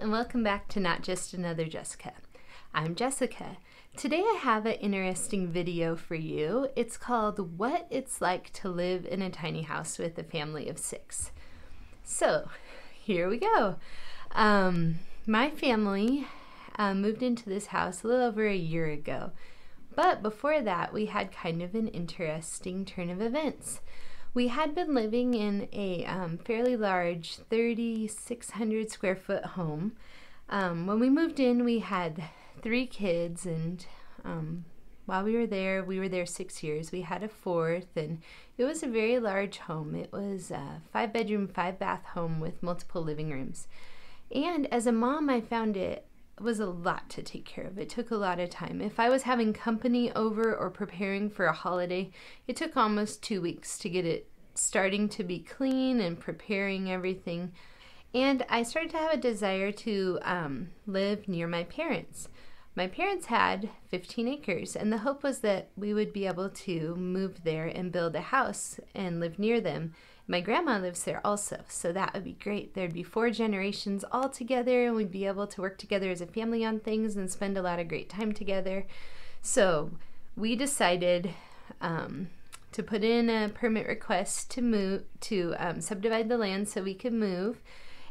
and welcome back to Not Just Another Jessica. I'm Jessica. Today I have an interesting video for you. It's called What It's Like to Live in a Tiny House with a Family of 6. So, here we go. My family moved into this house a little over a year ago. But before that, we had kind of an interesting turn of events. We had been living in a fairly large 3,600 square foot home. When we moved in, we had 3 kids, and while we were there 6 years. We had a 4th, and it was a very large home. It was a 5-bedroom, 5-bath home with multiple living rooms. And as a mom, I found it was a lot to take care of. It took a lot of time. If I was having company over or preparing for a holiday, it took almost 2 weeks to get it starting to be clean and preparing everything. And I started to have a desire to live near my parents. My parents had 15 acres, and the hope was that we would be able to move there and build a house and live near them. My grandma lives there also, so that would be great. There'd be 4 generations all together, and we'd be able to work together as a family on things and spend a lot of great time together. So we decided to put in a permit request to subdivide the land so we could move.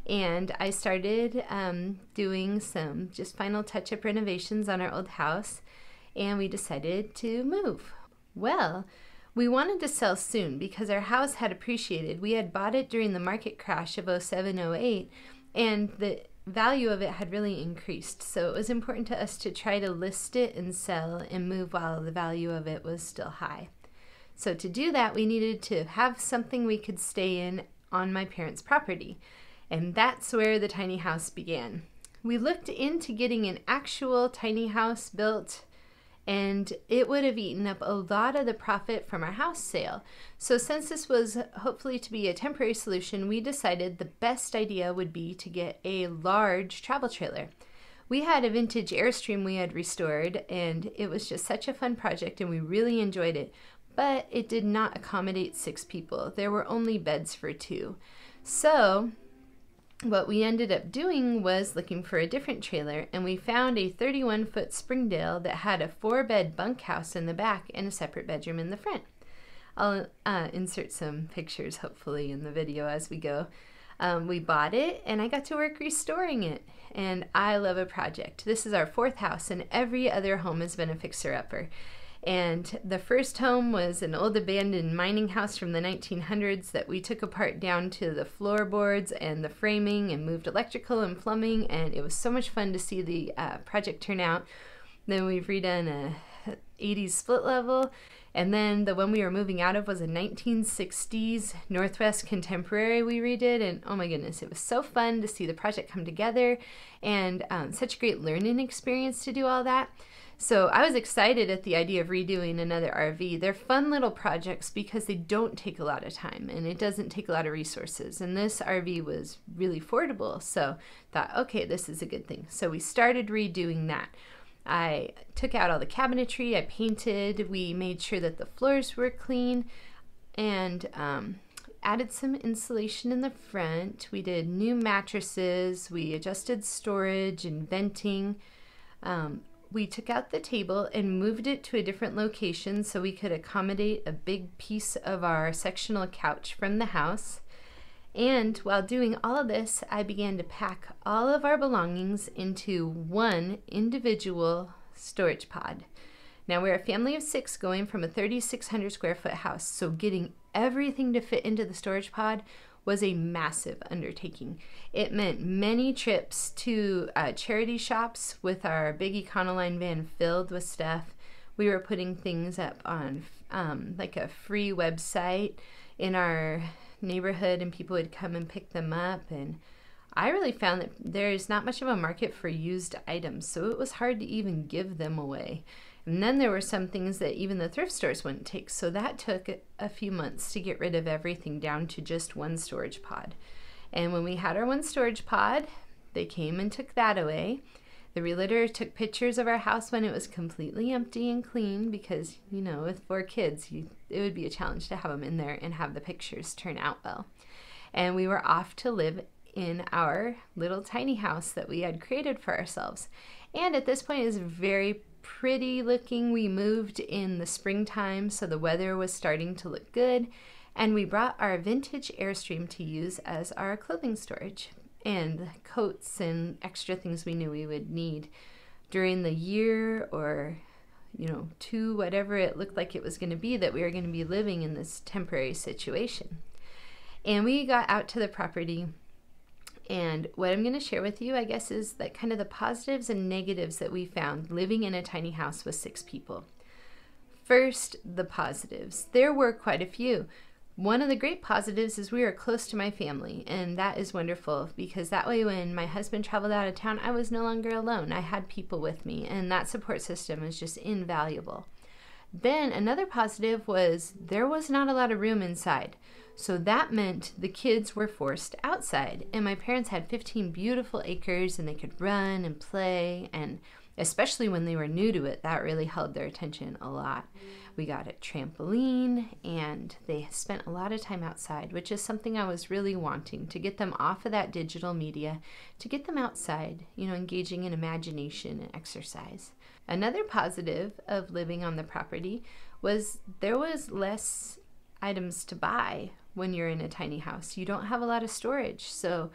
And I started doing some just final touch-up renovations on our old house, and we decided to move. Well, we wanted to sell soon because our house had appreciated. We had bought it during the market crash of 07-08, and the value of it had really increased. So it was important to us to try to list it and sell and move while the value of it was still high. So to do that, we needed to have something we could stay in on my parents' property. And that's where the tiny house began. We looked into getting an actual tiny house built, and it would have eaten up a lot of the profit from our house sale. So since this was hopefully to be a temporary solution, we decided the best idea would be to get a large travel trailer. We had a vintage Airstream we had restored, and it was just such a fun project, and we really enjoyed it. But it did not accommodate 6 people. There were only beds for 2. So what we ended up doing was looking for a different trailer, and we found a 31-foot Springdale that had a 4-bed bunkhouse in the back and a separate bedroom in the front. I'll insert some pictures hopefully in the video as we go. We bought it, and I got to work restoring it, and I love a project. This is our 4th house, and every other home has been a fixer-upper. And the first home was an old abandoned mining house from the 1900s that we took apart down to the floorboards and the framing and moved electrical and plumbing, and it was so much fun to see the project turn out. Then we've redone a 80s split level, and then the one we were moving out of was a 1960s Northwest Contemporary we redid, and oh my goodness, it was so fun to see the project come together, and such a great learning experience to do all that. So I was excited at the idea of redoing another RV. They're fun little projects because they don't take a lot of time, and it doesn't take a lot of resources. And this RV was really affordable, so thought, okay, this is a good thing. So we started redoing that. I took out all the cabinetry, I painted, we made sure that the floors were clean, and added some insulation in the front. We did new mattresses, we adjusted storage and venting. We took out the table and moved it to a different location so we could accommodate a big piece of our sectional couch from the house. And while doing all of this, I began to pack all of our belongings into one individual storage pod. Now we're a family of 6 going from a 3,600 square foot house, so getting everything to fit into the storage pod was a massive undertaking. It meant many trips to charity shops with our big Econoline van filled with stuff. We were putting things up on like a free website in our neighborhood, and people would come and pick them up. And I really found that there's not much of a market for used items, so it was hard to even give them away. And then there were some things that even the thrift stores wouldn't take, so that took a few months to get rid of everything down to just one storage pod. And when we had our one storage pod, they came and took that away. The realtor took pictures of our house when it was completely empty and clean because, you know, with 4 kids, it would be a challenge to have them in there and have the pictures turn out well. And we were off to live in our little tiny house that we had created for ourselves. And at this point, it was very pretty looking. We moved in the springtime, so the weather was starting to look good. And we brought our vintage Airstream to use as our clothing storage and coats and extra things we knew we would need during the year or, two, whatever it looked like it was going to be that we were going to be living in this temporary situation. And we got out to the property, and what I'm going to share with you, I guess, is that kind of the positives and negatives that we found living in a tiny house with 6 people. First, the positives. There were quite a few. One of the great positives is we are close to my family, and that is wonderful because that way when my husband traveled out of town, I was no longer alone. I had people with me, and that support system is just invaluable. Then another positive was there was not a lot of room inside. So that meant the kids were forced outside, and my parents had 15 beautiful acres and they could run and play, and especially when they were new to it, that really held their attention a lot. We got a trampoline and they spent a lot of time outside, which is something I was really wanting, to get them off of that digital media, to get them outside, engaging in imagination and exercise. Another positive of living on the property was there was less items to buy when you're in a tiny house. You don't have a lot of storage, so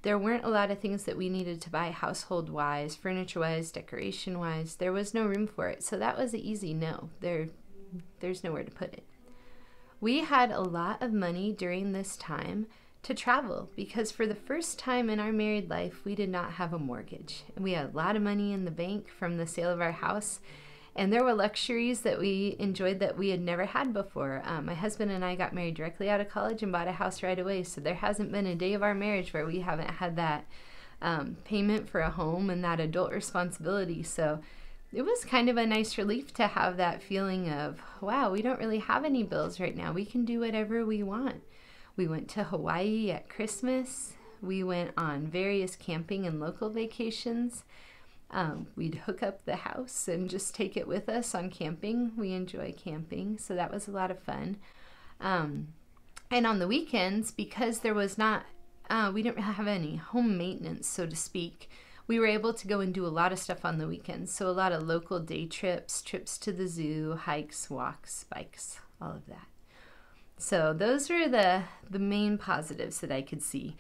there weren't a lot of things that we needed to buy household-wise, furniture-wise, decoration-wise. There was no room for it, so that was an easy no. There's nowhere to put it. We had a lot of money during this time to travel because for the first time in our married life, we did not have a mortgage. We had a lot of money in the bank from the sale of our house, and there were luxuries that we enjoyed that we had never had before. My husband and I got married directly out of college and bought a house right away, so there hasn't been a day of our marriage where we haven't had that payment for a home and that adult responsibility. So it was kind of a nice relief to have that feeling of, wow, we don't really have any bills right now. We can do whatever we want. We went to Hawaii at Christmas. We went on various camping and local vacations. We'd hook up the house and just take it with us on camping. We enjoy camping, so that was a lot of fun. And on the weekends, because there was not, we didn't have any home maintenance, so to speak, we were able to go and do a lot of stuff on the weekends. So a lot of local day trips, trips to the zoo, hikes, walks, bikes, all of that. So those were the main positives that I could see.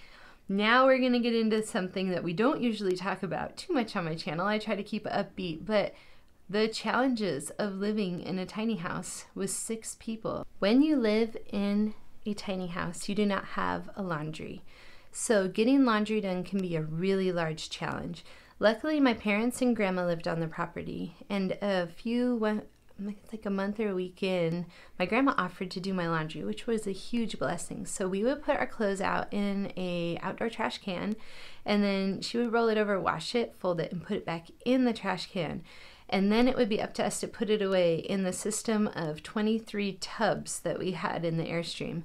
Now we're going to get into something that we don't usually talk about too much on my channel. I try to keep it upbeat, but the challenges of living in a tiny house with 6 people. When you live in a tiny house, you do not have a laundry. So getting laundry done can be a really large challenge. Luckily, my parents and grandma lived on the property, and like a month or a week in, my grandma offered to do my laundry, which was a huge blessing. So we would put our clothes out in a outdoor trash can, and then she would roll it over, wash it, fold it, and put it back in the trash can. And then it would be up to us to put it away in the system of 23 tubs that we had in the Airstream.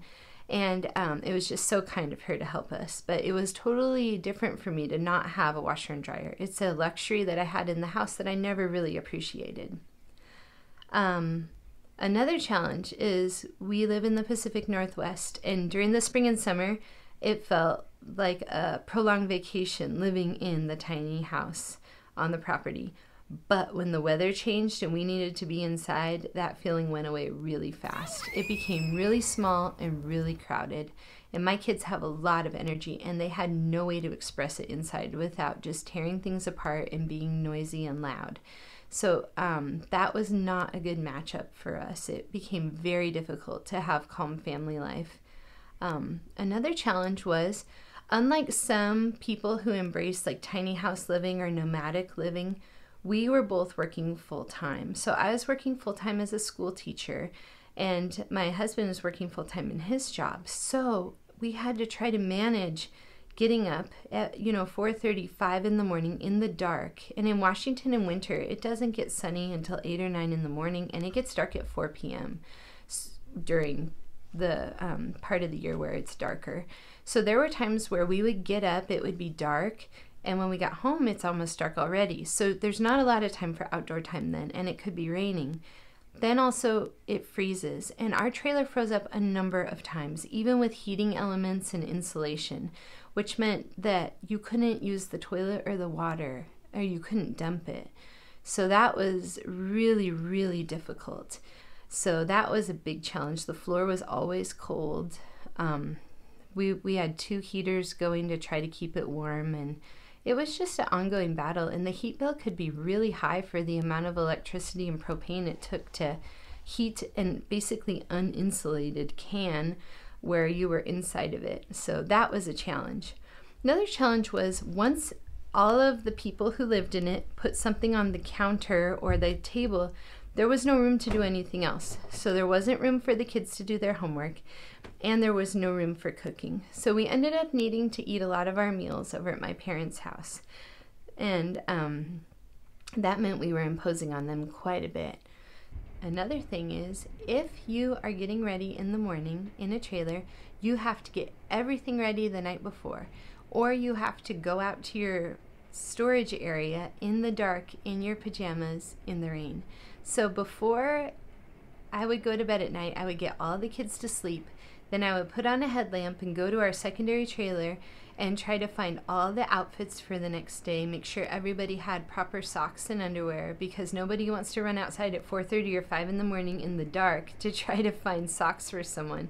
And it was just so kind of her to help us. But it was totally different for me to not have a washer and dryer. It's a luxury that I had in the house that I never really appreciated. Another challenge is we live in the Pacific Northwest, and during the spring and summer, it felt like a prolonged vacation living in the tiny house on the property. But when the weather changed and we needed to be inside, that feeling went away really fast. It became really small and really crowded, and my kids have a lot of energy, and they had no way to express it inside without just tearing things apart and being noisy and loud. So that was not a good matchup for us. It became very difficult to have calm family life. Another challenge was, unlike some people who embrace like tiny house living or nomadic living, we were both working full-time. So I was working full-time as a school teacher, and my husband was working full-time in his job. So we had to try to manage getting up at 4:35 in the morning in the dark. And in Washington in winter, it doesn't get sunny until 8 or 9 in the morning, and it gets dark at 4 p.m. during the part of the year where it's darker. So there were times where we would get up, it would be dark, and when we got home, it's almost dark already. So there's not a lot of time for outdoor time then, and it could be raining. Then also it freezes, and our trailer froze up a number of times, even with heating elements and insulation. which meant that you couldn't use the toilet or the water, or you couldn't dump it. So that was really, really difficult. So that was a big challenge. The floor was always cold. We had 2 heaters going to try to keep it warm, and it was just an ongoing battle. And the heat bill could be really high for the amount of electricity and propane it took to heat and basically uninsulated can where you were inside of it. So that was a challenge. Another challenge was once all of the people who lived in it put something on the counter or the table, there was no room to do anything else. So there wasn't room for the kids to do their homework, and there was no room for cooking. So we ended up needing to eat a lot of our meals over at my parents' house. And that meant we were imposing on them quite a bit. Another thing is, if you are getting ready in the morning in a trailer, you have to get everything ready the night before, or you have to go out to your storage area in the dark in your pajamas in the rain. So before I would go to bed at night, I would get all the kids to sleep. Then I would put on a headlamp and go to our secondary trailer and try to find all the outfits for the next day, make sure everybody had proper socks and underwear, because nobody wants to run outside at 4:30 or 5 in the morning in the dark to try to find socks for someone.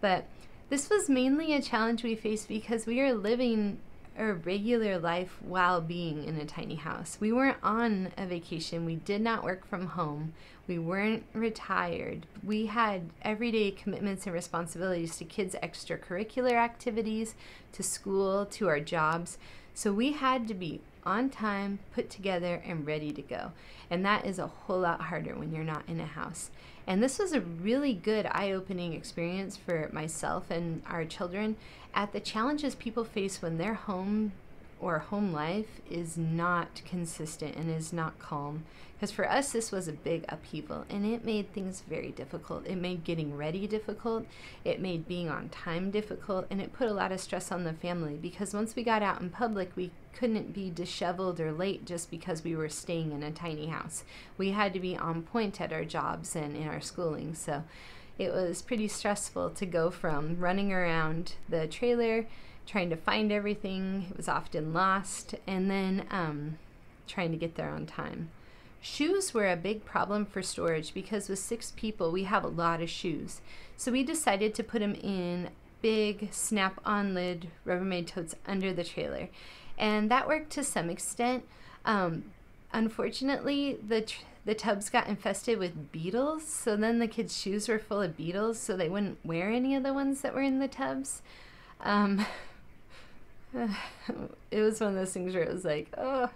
But this was mainly a challenge we faced because we are living a regular life while being in a tiny house. We weren't on a vacation. We did not work from home. We weren't retired. We had everyday commitments and responsibilities to kids' extracurricular activities, to school, to our jobs. So we had to be on time, put together, and ready to go. And that is a whole lot harder when you're not in a house. And this was a really good eye-opening experience for myself and our children at the challenges people face when their home or home life is not consistent and is not calm. Because for us, this was a big upheaval, and it made things very difficult. It made getting ready difficult, it made being on time difficult, and it put a lot of stress on the family, because once we got out in public, we couldn't be disheveled or late just because we were staying in a tiny house. We had to be on point at our jobs and in our schooling. So it was pretty stressful to go from running around the trailer, trying to find everything, it was often lost, and then trying to get there on time. Shoes were a big problem for storage because with 6 people, we have a lot of shoes. So we decided to put them in big snap-on lid Rubbermaid totes under the trailer. And that worked to some extent. Unfortunately, the tubs got infested with beetles, so then the kids' shoes were full of beetles, so they wouldn't wear any of the ones that were in the tubs. It was one of those things where it was like, oh,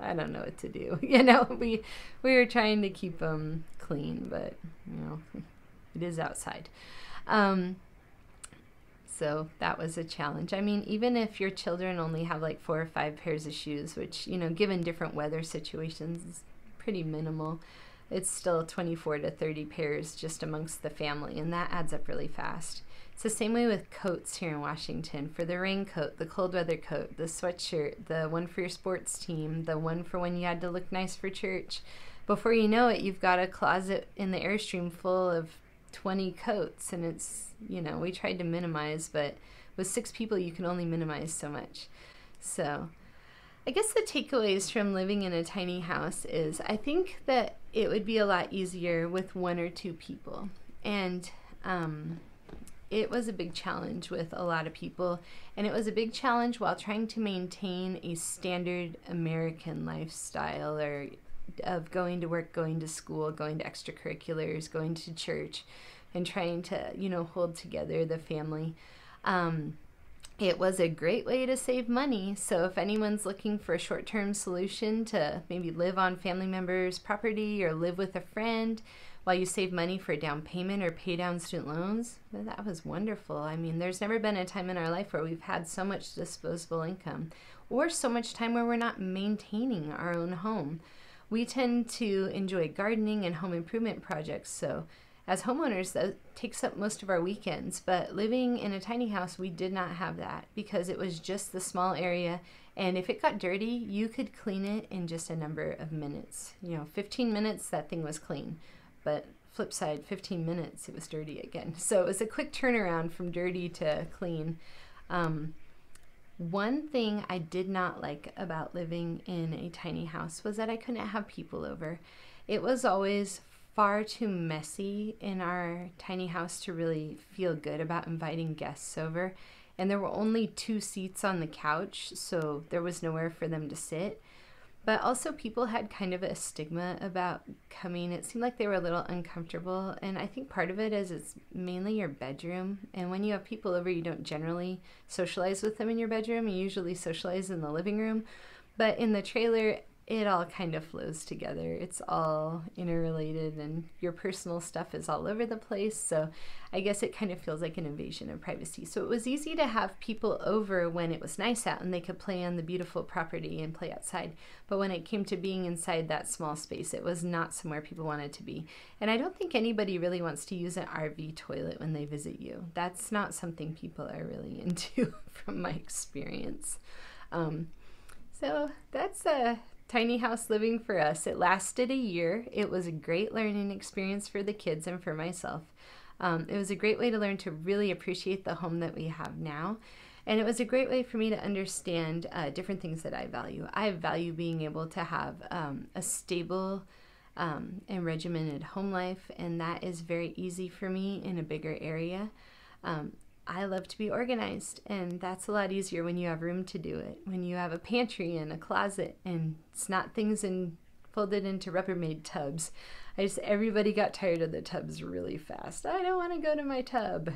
I don't know what to do. You know, we were trying to keep them clean, but, you know, it is outside. So that was a challenge. I mean, even if your children only have like 4 or 5 pairs of shoes, which, you know, given different weather situations is pretty minimal, it's still 24 to 30 pairs just amongst the family, and that adds up really fast. It's the same way with coats here in Washington. For the raincoat, the cold weather coat, the sweatshirt, the one for your sports team, the one for when you had to look nice for church. Before you know it, you've got a closet in the Airstream full of 20 coats, and it's, you know, we tried to minimize, but with 6 people, you can only minimize so much. So I guess the takeaways from living in a tiny house is I think that it would be a lot easier with 1 or 2 people. And it was a big challenge with a lot of people, and it was a big challenge while trying to maintain a standard American lifestyle or of going to work, going to school, going to extracurriculars, going to church, and trying to, you know, hold together the family. It was a great way to save money. So if anyone's looking for a short-term solution to maybe live on family members' property or live with a friend while you save money for a down payment or pay down student loans, well, that was wonderful. I mean, there's never been a time in our life where we've had so much disposable income or so much time where we're not maintaining our own home. We tend to enjoy gardening and home improvement projects, so as homeowners, that takes up most of our weekends, but living in a tiny house, we did not have that because it was just the small area, and if it got dirty, you could clean it in just a number of minutes. You know, 15 minutes, that thing was clean, but flip side, 15 minutes, it was dirty again. So it was a quick turnaround from dirty to clean. One thing I did not like about living in a tiny house was that I couldn't have people over. It was always far too messy in our tiny house to really feel good about inviting guests over. And there were only 2 seats on the couch, so there was nowhere for them to sit. But also people had kind of a stigma about coming. It seemed like they were a little uncomfortable. And I think part of it is it's mainly your bedroom. And when you have people over, you don't generally socialize with them in your bedroom. You usually socialize in the living room. But in the trailer, it all kind of flows together. It's all interrelated and your personal stuff is all over the place. So I guess it kind of feels like an invasion of privacy. So it was easy to have people over when it was nice out and they could play on the beautiful property and play outside. But when it came to being inside that small space, it was not somewhere people wanted to be. And I don't think anybody really wants to use an RV toilet when they visit you. That's not something people are really into from my experience. So that's a tiny house living for us. It lasted a year. It was a great learning experience for the kids and for myself. It was a great way to learn to really appreciate the home that we have now. And it was a great way for me to understand different things that I value. I value being able to have a stable and regimented home life, and that is very easy for me in a bigger area. I love to be organized, and that's a lot easier when you have room to do it. When you have a pantry and a closet, and it's not things folded into Rubbermaid tubs. Everybody got tired of the tubs really fast. I don't want to go to my tub,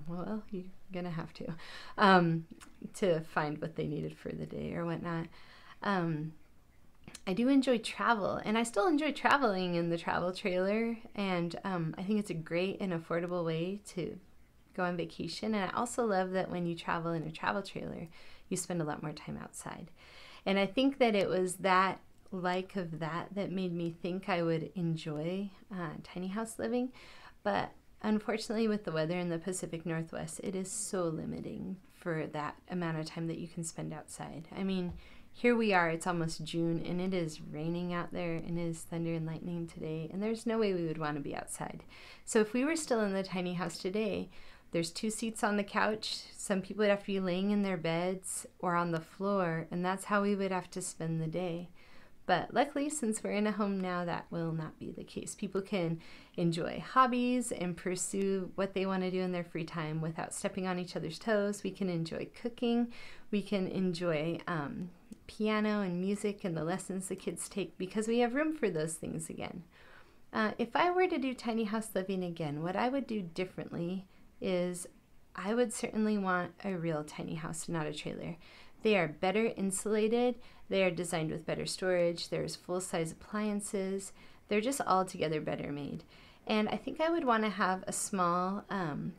well, you're gonna have to find what they needed for the day or whatnot. I do enjoy travel, and I still enjoy traveling in the travel trailer, and I think it's a great and affordable way to go on vacation. And I also love that when you travel in a travel trailer, you spend a lot more time outside. And I think that it was that that made me think I would enjoy tiny house living. But unfortunately, with the weather in the Pacific Northwest, it is so limiting for that amount of time that you can spend outside. I mean, here we are, it's almost June, and it is raining out there, and it is thunder and lightning today, and there's no way we would want to be outside. So if we were still in the tiny house today, there's 2 seats on the couch. Some people would have to be laying in their beds or on the floor, and that's how we would have to spend the day. But luckily, since we're in a home now, that will not be the case. People can enjoy hobbies and pursue what they want to do in their free time without stepping on each other's toes. We can enjoy cooking. We can enjoy piano and music and the lessons the kids take because we have room for those things again. If I were to do tiny house living again, what I would do differently is I would certainly want a real tiny house, not a trailer. They are better insulated. They are designed with better storage. There's full-size appliances. They're just altogether better made. And I think I would want to have a small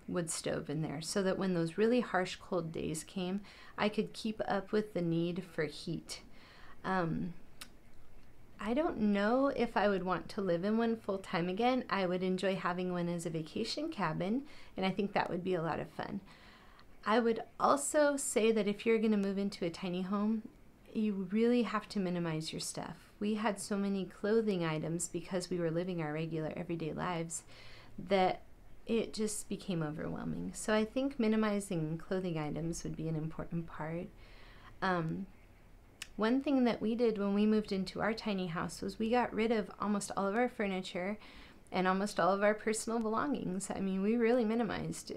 wood stove in there so that when those really harsh cold days came, I could keep up with the need for heat. I don't know if I would want to live in one full time again. I would enjoy having one as a vacation cabin, and I think that would be a lot of fun. I would also say that if you're going to move into a tiny home, you really have to minimize your stuff. We had so many clothing items because we were living our regular everyday lives that it just became overwhelming. So I think minimizing clothing items would be an important part. One thing that we did when we moved into our tiny house was we got rid of almost all of our furniture and almost all of our personal belongings. I mean, we really minimized.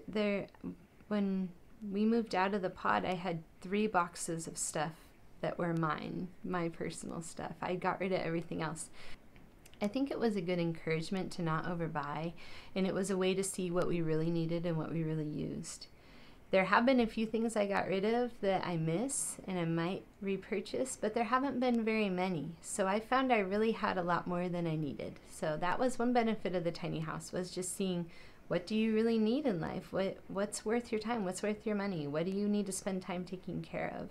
When we moved out of the pod, I had 3 boxes of stuff that were mine, my personal stuff. I got rid of everything else. I think it was a good encouragement to not overbuy, and it was a way to see what we really needed and what we really used. There have been a few things I got rid of that I miss and I might repurchase, but there haven't been very many. So I found I really had a lot more than I needed. So that was one benefit of the tiny house, was just seeing what do you really need in life? What's worth your time? What's worth your money? What do you need to spend time taking care of?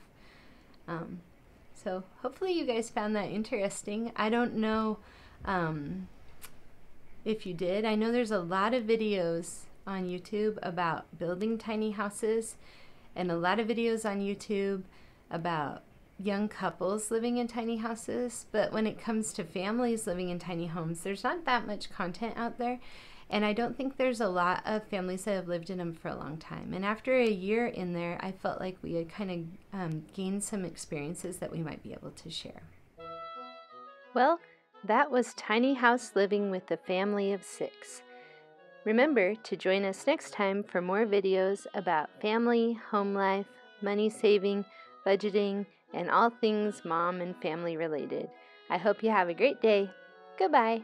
So hopefully you guys found that interesting. I don't know if you did. I know there's a lot of videos on YouTube about building tiny houses and a lot of videos on YouTube about young couples living in tiny houses, but when it comes to families living in tiny homes, there's not that much content out there. And I don't think there's a lot of families that have lived in them for a long time. And after a year in there, I felt like we had kind of gained some experiences that we might be able to share. Well, that was Tiny House Living with a Family of 6. Remember to join us next time for more videos about family, home life, money saving, budgeting, and all things mom and family related. I hope you have a great day. Goodbye.